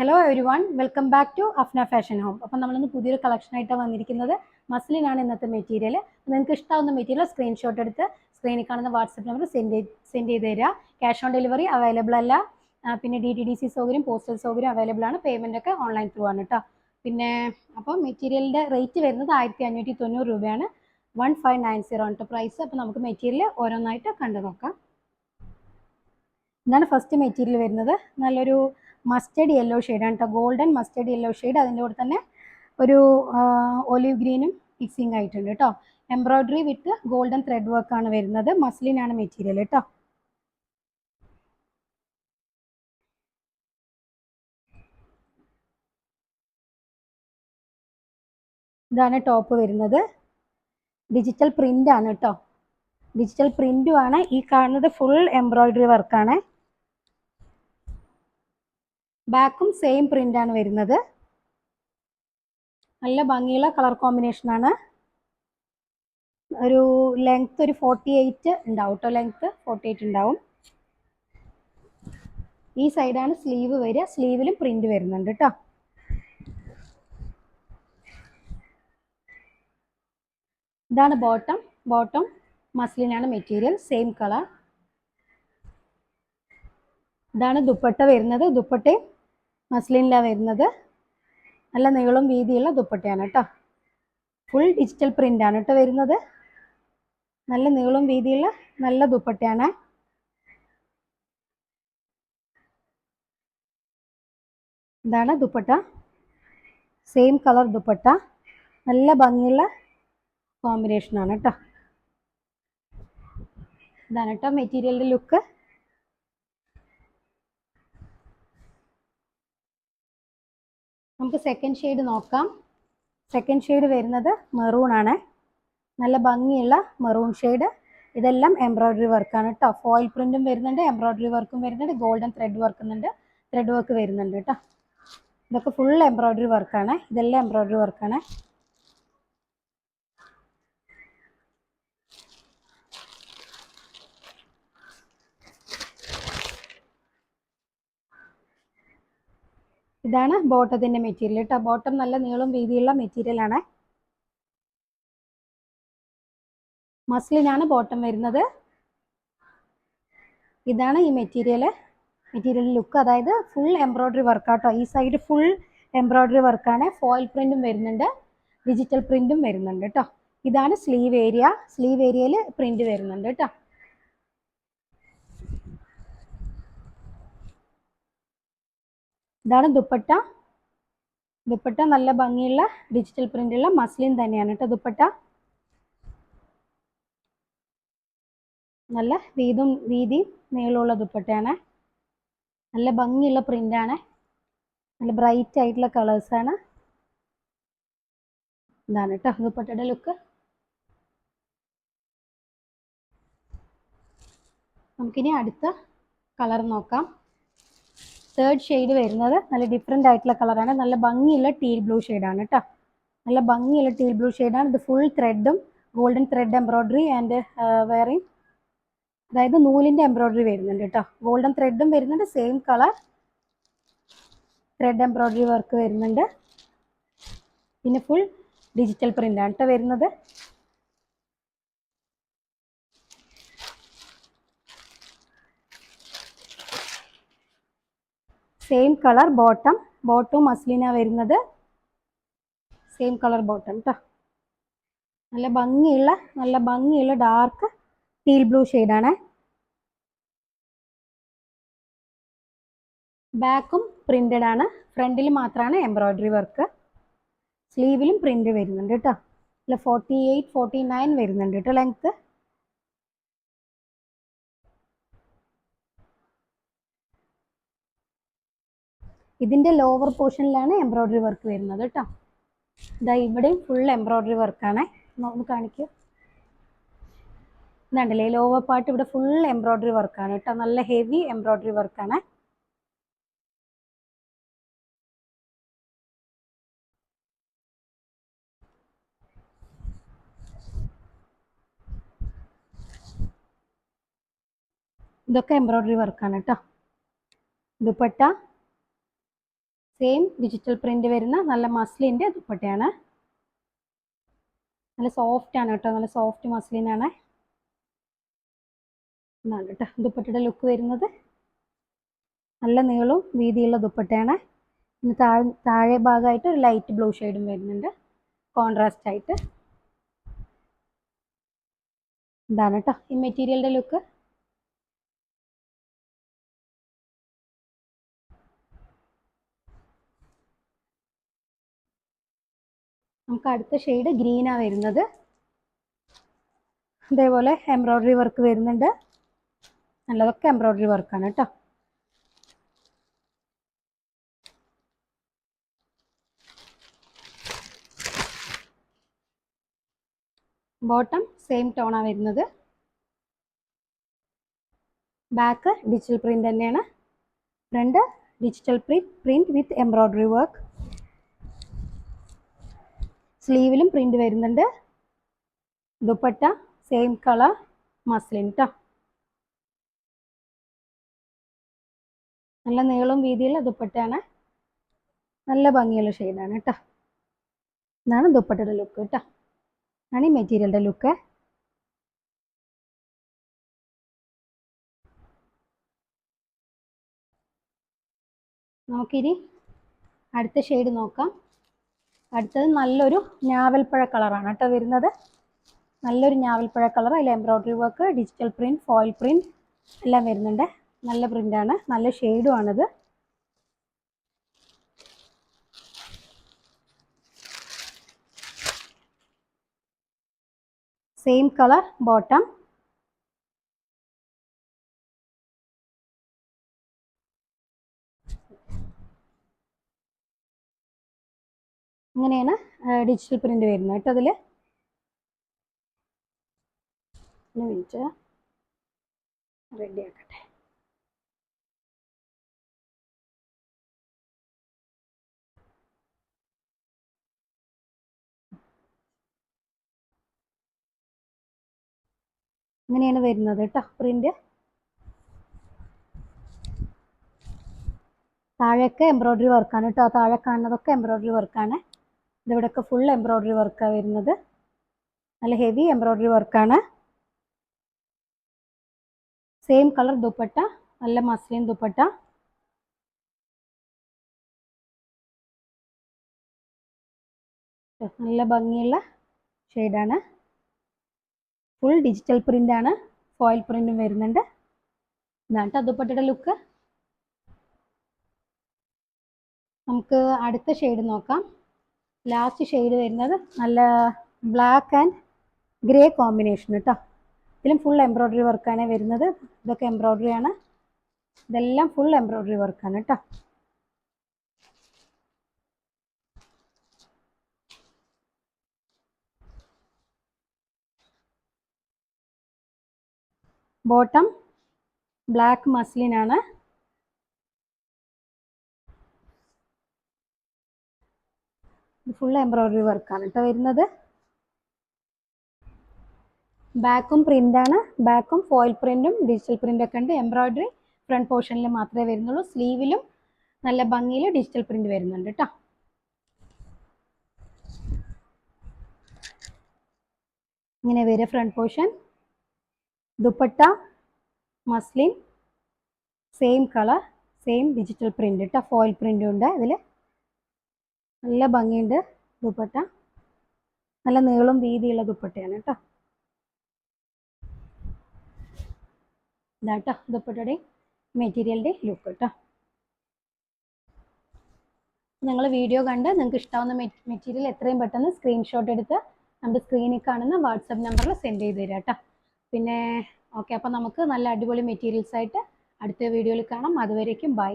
Hello everyone, welcome back to Afna fashion home. അപ്പം നമ്മളിന്ന് പുതിയൊരു കളക്ഷനായിട്ടാണ് വന്നിരിക്കുന്നത്. മസ്ലിനാണ് ഇന്നത്തെ മെറ്റീരിയൽ. നിങ്ങൾക്ക് ഇഷ്ടമാവുന്ന മെറ്റീരിയൽ സ്ക്രീൻഷോട്ട് എടുത്ത് സ്ക്രീനിൽ കാണുന്ന വാട്സപ്പ് നമ്പർ സെൻഡ് ചെയ്ത് തരിക. ക്യാഷ് ഓൺ ഡെലിവറി അവൈലബിൾ അല്ല. പിന്നെ DTDC സൗകര്യം, പോസ്റ്റൽ സൗകര്യം അവൈലബിൾ ആണ്. പേയ്മെൻ്റ് ഒക്കെ ഓൺലൈൻ ത്രൂ ആണ് കേട്ടോ. പിന്നെ അപ്പോൾ മെറ്റീരിയലിൻ്റെ റേറ്റ് വരുന്നത് 1590 രൂപയാണ്. 1590 ആണ് കേട്ടോ പ്രൈസ്. അപ്പോൾ നമുക്ക് മെറ്റീരിയൽ ഓരോന്നായിട്ട് കണ്ടു നോക്കാം. ഇതാണ് ഫസ്റ്റ് മെറ്റീരിയൽ വരുന്നത്. നല്ലൊരു മസ്റ്റേർഡ് യെല്ലോ ഷെയ്ഡാണ് കേട്ടോ, ഗോൾഡൻ മസ്റ്റേർഡ് യെല്ലോ ഷെയ്ഡ്. അതിൻ്റെ കൂടെ തന്നെ ഒരു ഒലിവ് ഗ്രീനും മിക്സിങ് ആയിട്ടുണ്ട് കേട്ടോ. എംബ്രോയ്ഡറി വിത്ത് ഗോൾഡൻ ത്രെഡ് വർക്കാണ് വരുന്നത്. മസ്ലിനാണ് മെറ്റീരിയൽ കേട്ടോ. ഇതാണ് ടോപ്പ് വരുന്നത്. ഡിജിറ്റൽ പ്രിൻ്റ് ആണ് കേട്ടോ. ഡിജിറ്റൽ പ്രിൻ്റുമാണ്. ഈ കാണുന്നത് ഫുൾ എംബ്രോയ്ഡറി വർക്കാണ്. ബാക്കും സെയിം പ്രിൻ്റാണ് വരുന്നത്. നല്ല ഭംഗിയുള്ള കളർ കോമ്പിനേഷനാണ്. ഒരു ലെങ്ത് ഒരു 48 ഉണ്ടാവും കേട്ടോ. ലെങ്ത് 48 ഉണ്ടാവും. ഈ സൈഡാണ് സ്ലീവ് വരിക. സ്ലീവിലും പ്രിന്റ് വരുന്നുണ്ട് കേട്ടോ. ഇതാണ് ബോട്ടം. ബോട്ടം മസ്ലിനാണ് മെറ്റീരിയൽ, സെയിം കളർ. ഇതാണ് ദുപ്പട്ട വരുന്നത്. ദുപ്പട്ടയും മസ്ലിനിലാണ് വരുന്നത്. നല്ല നീളം വീതിയുള്ള ദുപ്പട്ടയാണ് കേട്ടോ. ഫുൾ ഡിജിറ്റൽ പ്രിന്റ് ആണ് കേട്ടോ വരുന്നത്. നല്ല നീളം വീതിയുള്ള നല്ല ദുപ്പട്ടയാണ്. ഇതാണ് ദുപ്പട്ട, സെയിം കളർ ദുപ്പട്ട. നല്ല ഭംഗിയുള്ള കോമ്പിനേഷനാണ് കേട്ടോ. ഇതാണ് കേട്ടോ മെറ്റീരിയലിൻ്റെ ലുക്ക്. നമുക്ക് സെക്കൻഡ് ഷെയ്ഡ് നോക്കാം. സെക്കൻഡ് ഷെയ്ഡ് വരുന്നത് മെറൂൺ ആണ്. നല്ല ഭംഗിയുള്ള മെറൂൺ ഷെയ്ഡ്. ഇതെല്ലാം എംബ്രോയ്ഡറി വർക്കാണ് കേട്ടോ. ഫോയിൽ പ്രിന്റും വരുന്നുണ്ട്, എംബ്രോയ്ഡറി വർക്കും വരുന്നുണ്ട്, ഗോൾഡൻ ത്രെഡ് വർക്ക് വരുന്നുണ്ട് കേട്ടോ. ഇതൊക്കെ ഫുൾ എംബ്രോയ്ഡറി വർക്കാണ്. ഇതെല്ലാം എംബ്രോയ്ഡറി വർക്കാണ്. ഇതാണ് ബോട്ടത്തിൻ്റെ മെറ്റീരിയൽ കേട്ടോ. ബോട്ടം നല്ല നീളം വീതിയുള്ള മെറ്റീരിയൽ ആണ്. മസ്ലിനാണ് ബോട്ടം വരുന്നത്. ഇതാണ് ഈ മെറ്റീരിയൽ ലുക്ക്. അതായത് ഫുൾ എംബ്രോയ്ഡറി വർക്കാട്ടോ. ഈ സൈഡ് ഫുൾ എംബ്രോയ്ഡറി വർക്കാണ്. ഫോയിൽ പ്രിന്റും വരുന്നുണ്ട്, ഡിജിറ്റൽ പ്രിന്റും വരുന്നുണ്ട് കേട്ടോ. ഇതാണ് സ്ലീവ് ഏരിയ. സ്ലീവ് ഏരിയയിൽ പ്രിന്റ് വരുന്നുണ്ട് കേട്ടോ. ഇതാണ് ദുപ്പട്ട. ദുപ്പട്ട നല്ല ഭംഗിയുള്ള ഡിജിറ്റൽ പ്രിന്റുള്ള മസ്ലിൻ തന്നെയാണ് കേട്ടോ ദുപ്പട്ട. നല്ല വീതിയും നീളമുള്ള ദുപ്പട്ടയാണ്. നല്ല ഭംഗിയുള്ള പ്രിന്റാണ്. നല്ല ബ്രൈറ്റ് ആയിട്ടുള്ള കളേഴ്സാണ്. ഇതാണ് കേട്ടോ ദുപ്പട്ടയുടെ ലുക്ക്. നമുക്കിനി അടുത്ത കളർ നോക്കാം. തേർഡ് ഷെയ്ഡ് വരുന്നത് നല്ല ഡിഫറെൻ്റ് ആയിട്ടുള്ള കളറാണ്. നല്ല ഭംഗിയുള്ള ടീൽ ബ്ലൂ ഷെയ്ഡാണ് കേട്ടോ. നല്ല ഭംഗിയുള്ള ടീൽ ബ്ലൂ ഷെയ്ഡാണ്. ഇത് ഫുൾ ത്രെഡും ഗോൾഡൻ ത്രെഡ് എംബ്രോയ്ഡറി ആൻഡ് വേറെയും, അതായത് നൂലിൻ്റെ എംബ്രോയ്ഡറി വരുന്നുണ്ട് കേട്ടോ. ഗോൾഡൻ ത്രെഡും വരുന്നുണ്ട്, same colour thread embroidery work വരുന്നുണ്ട്. പിന്നെ ഫുൾ ഡിജിറ്റൽ പ്രിൻ്റ് ആണ് കേട്ടോ വരുന്നത്. സെയിം കളർ ബോട്ടം മസ്ലിന വരുന്നത്. സെയിം കളർ ബോട്ടം കേട്ടോ. നല്ല ഭംഗിയുള്ള ഡാർക്ക് ടീൽ ബ്ലൂ ഷെയ്ഡാണ്. ബാക്കും പ്രിന്റഡ് ആണ്. ഫ്രണ്ടിൽ മാത്രമാണ് എംബ്രോയ്ഡറി വർക്ക്. സ്ലീവിലും പ്രിന്റ് വരുന്നുണ്ട് കേട്ടോ. അല്ല 48, 49 വരുന്നുണ്ട് കേട്ടോ ലെങ്ത്. ഇതിൻ്റെ ലോവർ പോർഷനിലാണ് എംബ്രോയ്ഡറി വർക്ക് വരുന്നത് കേട്ടോ. ഇതാ ഇവിടെയും ഫുൾ എംബ്രോയ്ഡറി വർക്കാണ്. ഒന്ന് കാണിക്കൂ. ഇതുണ്ടല്ലേ ലോവർ പാർട്ട്, ഇവിടെ ഫുൾ എംബ്രോയ്ഡറി വർക്കാണ് കേട്ടോ. നല്ല ഹെവി എംബ്രോയ്ഡറി വർക്കാണ്. ഇതൊക്കെ എംബ്രോയ്ഡറി വർക്കാണ് കേട്ടോ. ദുപ്പട്ട സെയിം ഡിജിറ്റൽ പ്രിന്റ് വരുന്ന നല്ല മസ്ലിൻ്റെ ദുപ്പട്ടയാണ്. നല്ല സോഫ്റ്റ് ആണ് കേട്ടോ, നല്ല സോഫ്റ്റ് മസ്ലിനാണ്. ഇതാണ് കേട്ടോ ദുപ്പട്ടയുടെ ലുക്ക് വരുന്നത്. നല്ല നീളവും വീതിയുള്ള ദുപ്പട്ടയാണ്. ഇനി താഴെ ഭാഗമായിട്ട് ഒരു ലൈറ്റ് ബ്ലൂ ഷെയ്ഡും വരുന്നുണ്ട് കോൺട്രാസ്റ്റ് ആയിട്ട്. ഇതാണ് കേട്ടോ ഈ മെറ്റീരിയലിൻ്റെ ലുക്ക്. നമുക്ക് അടുത്ത ഷെയ്ഡ് ഗ്രീനാണ് വരുന്നത്. ഇതേപോലെ എംബ്രോയ്ഡറി വർക്ക് വരുന്നുണ്ട്. നല്ലതൊക്കെ എംബ്രോയ്ഡറി വർക്കാണ് കേട്ടോ. ബോട്ടം സെയിം ടോണാണ് വരുന്നത്. ബാക്ക് ഡിജിറ്റൽ പ്രിന്റ് തന്നെയാണ്. Front digital print with embroidery work. സ്ലീവിലും പ്രിന്റ് വരുന്നുണ്ട്. ദുപ്പട്ട സെയിം കളർ മസ്ലിൻ കേട്ടോ. നല്ല നീളവും വീതിയുള്ള ദുപ്പട്ടയാണ്. നല്ല ഭംഗിയുള്ള ഷെയ്ഡാണ് കേട്ടോ. ഇതാണ് ദുപ്പട്ടയുടെ ലുക്ക് കേട്ടോ. ആണ് ഈ മെറ്റീരിയലിൻ്റെ ലുക്ക്. നമുക്കിനി അടുത്ത ഷെയ്ഡ് നോക്കാം. അടുത്തത് നല്ലൊരു ഞാവൽപ്പഴ കളറാണ് കേട്ടോ വരുന്നത്. നല്ലൊരു ഞാവൽപ്പഴ കളർ. അതിൽ embroidery work, digital print, foil print എല്ലാം വരുന്നുണ്ട്. നല്ല പ്രിൻ്റാണ്, നല്ല ഷെയ്ഡും ആണിത്. Same colour bottom. ഇങ്ങനെയാണ് ഡിജിറ്റൽ പ്രിന്റ് വരുന്നത് കേട്ടോ. അതിൽ മിനിറ്റ് റെഡി ആക്കട്ടെ. ഇങ്ങനെയാണ് വരുന്നത് കേട്ടോ പ്രിന്റ്. താഴെയൊക്കെ എംബ്രോയ്ഡറി വർക്കാണ് കേട്ടോ. താഴെ കാണുന്നതൊക്കെ എംബ്രോയ്ഡറി വർക്കാണ്. ഇതിവിടെയൊക്കെ ഫുൾ എംബ്രോയ്ഡറി വർക്കാണ് വരുന്നത്. നല്ല ഹെവി എംബ്രോയ്ഡറി വർക്കാണ്. സെയിം കളർ ദുപ്പട്ട, നല്ല മസ്ലിൻ ദുപ്പട്ട. നല്ല ഭംഗിയുള്ള ഷെയ്ഡാണ്. ഫുൾ ഡിജിറ്റൽ പ്രിന്റ് ആണ്. ഫോയിൽ പ്രിന്റും വരുന്നുണ്ട്. ഇതാണ് കേട്ടോ ദുപ്പട്ടയുടെ ലുക്ക്. നമുക്ക് അടുത്ത ഷെയ്ഡ് നോക്കാം. ലാസ്റ്റ് ഷെയ്ഡ് വരുന്നത് നല്ല ബ്ലാക്ക് ആൻഡ് ഗ്രേ കോമ്പിനേഷൻ കേട്ടോ. ഇതിലും ഫുൾ എംബ്രോയ്ഡറി വർക്കാണ് വരുന്നത്. ഇതൊക്കെ എംബ്രോയ്ഡറി ആണ്. ഇതെല്ലാം ഫുൾ എംബ്രോയ്ഡറി വർക്കാണ് കേട്ടോ. ബോട്ടം ബ്ലാക്ക് മസ്ലിൻ ആണ്. ഫുൾ എംബ്രോയ്ഡറി വർക്കാണ് കേട്ടോ വരുന്നത്. ബാക്കും പ്രിൻ്റാണ്. ബാക്കും ഫോയിൽ പ്രിൻറ്റും ഡിജിറ്റൽ പ്രിൻ്റൊക്കെ ഉണ്ട്. എംബ്രോയ്ഡറി ഫ്രണ്ട് പോർഷനിൽ മാത്രമേ വരുന്നുള്ളൂ. സ്ലീവിലും നല്ല ഭംഗിയിൽ ഡിജിറ്റൽ പ്രിൻ്റ് വരുന്നുണ്ട് കേട്ടോ. ഇങ്ങനെ വരിക front portion. Dupatta muslin same colour, same digital print കേട്ടോ. ഫോയിൽ പ്രിൻ്റും ഉണ്ട് ഇതിൽ. നല്ല ഭംഗിയുണ്ട് ദുപ്പട്ട. നല്ല നീളം വീതിയുള്ള ദുപ്പട്ടയാണ് കേട്ടോ. ഇതാട്ടോ ദുപ്പട്ടയുടെ മെറ്റീരിയലിൻ്റെ ലുക്ക് കേട്ടോ. നിങ്ങൾ വീഡിയോ കണ്ട് നിങ്ങൾക്ക് ഇഷ്ടമാവുന്ന മെറ്റീരിയൽ എത്രയും പെട്ടെന്ന് സ്ക്രീൻഷോട്ട് എടുത്ത് നമ്മുടെ സ്ക്രീനിൽ കാണുന്ന വാട്സപ്പ് നമ്പറിൽ സെൻഡ് ചെയ്ത് തരാം കേട്ടോ. പിന്നെ ഓക്കെ, അപ്പോൾ നമുക്ക് നല്ല അടിപൊളി മെറ്റീരിയൽസ് ആയിട്ട് അടുത്ത വീഡിയോയിൽ കാണാം. അതുവരേക്കും ബൈ.